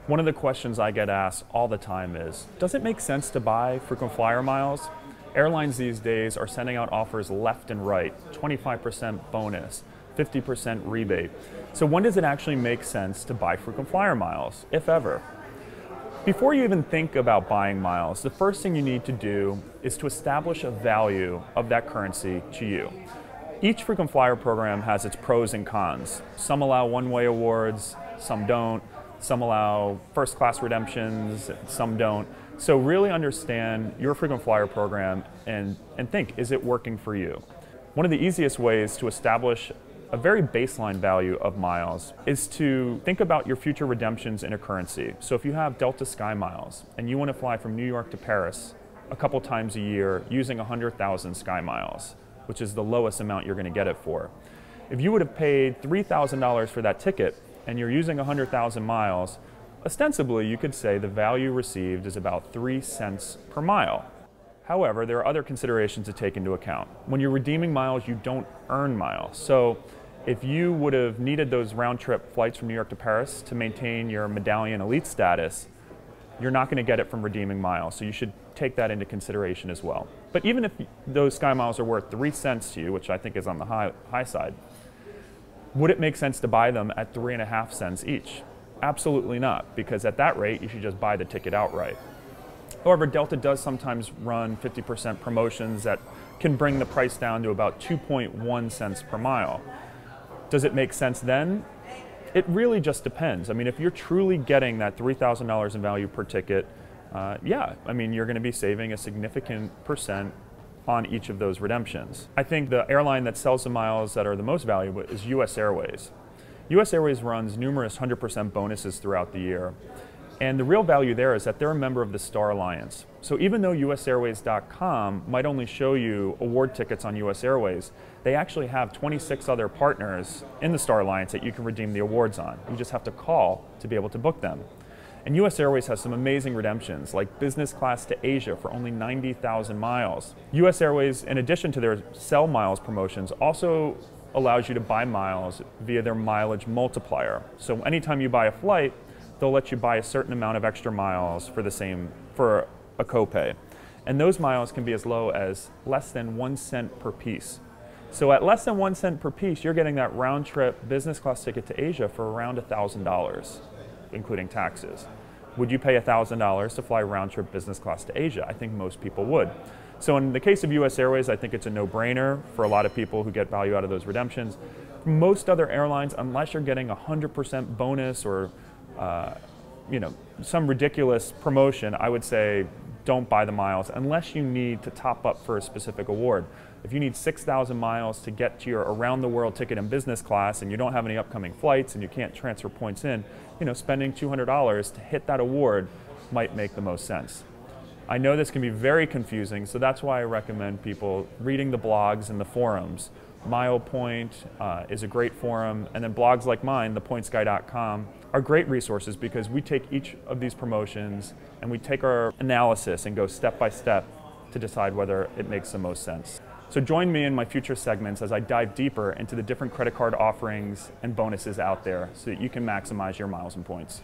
One of the questions I get asked all the time is, does it make sense to buy frequent flyer miles? Airlines these days are sending out offers left and right, 25% bonus, 50% rebate. So when does it actually make sense to buy frequent flyer miles, if ever? Before you even think about buying miles, the first thing you need to do is to establish a value of that currency to you. Each frequent flyer program has its pros and cons. Some allow one-way awards, some don't. Some allow first-class redemptions, some don't. So really understand your frequent flyer program and think, is it working for you? One of the easiest ways to establish a very baseline value of miles is to think about your future redemptions in a currency. So if you have Delta Sky Miles and you want to fly from New York to Paris a couple times a year using 100,000 Sky Miles, which is the lowest amount you're going to get it for. If you would have paid $3,000 for that ticket and you're using 100,000 miles, ostensibly you could say the value received is about 3 cents per mile. However, there are other considerations to take into account. When you're redeeming miles, you don't earn miles. So if you would have needed those round-trip flights from New York to Paris to maintain your Medallion Elite status, you're not going to get it from redeeming miles. So you should take that into consideration as well. But even if those Sky Miles are worth 3 cents to you, which I think is on the high side, would it make sense to buy them at 3.5 cents each? Absolutely not, because at that rate, you should just buy the ticket outright. However, Delta does sometimes run 50% promotions that can bring the price down to about 2.1 cents per mile. Does it make sense then? It really just depends. I mean, if you're truly getting that $3,000 in value per ticket, yeah, I mean, you're going to be saving a significant percent on each of those redemptions. I think the airline that sells the miles that are the most valuable is US Airways. US Airways runs numerous 100% bonuses throughout the year. And the real value there is that they're a member of the Star Alliance. So even though USAirways.com might only show you award tickets on US Airways, they actually have 26 other partners in the Star Alliance that you can redeem the awards on. You just have to call to be able to book them. And US Airways has some amazing redemptions, like business class to Asia for only 90,000 miles. US Airways, in addition to their sell miles promotions, also allows you to buy miles via their mileage multiplier. So anytime you buy a flight, they'll let you buy a certain amount of extra miles for a copay. And those miles can be as low as less than 1 cent per piece. So at less than 1 cent per piece, you're getting that round trip business class ticket to Asia for around $1,000, including taxes. Would you pay $1,000 to fly round trip business class to Asia? I think most people would. So in the case of US Airways, I think it's a no-brainer for a lot of people who get value out of those redemptions. Most other airlines, unless you're getting 100% bonus or some ridiculous promotion, I would say don't buy the miles unless you need to top up for a specific award. If you need 6,000 miles to get to your around the world ticket in business class and you don't have any upcoming flights and you can't transfer points in, spending $200 to hit that award might make the most sense. I know this can be very confusing, so that's why I recommend people reading the blogs and the forums. MilePoint is a great forum, and then blogs like mine, thepointsguy.com, are great resources because we take each of these promotions and we take our analysis and go step by step to decide whether it makes the most sense. So join me in my future segments as I dive deeper into the different credit card offerings and bonuses out there so that you can maximize your miles and points.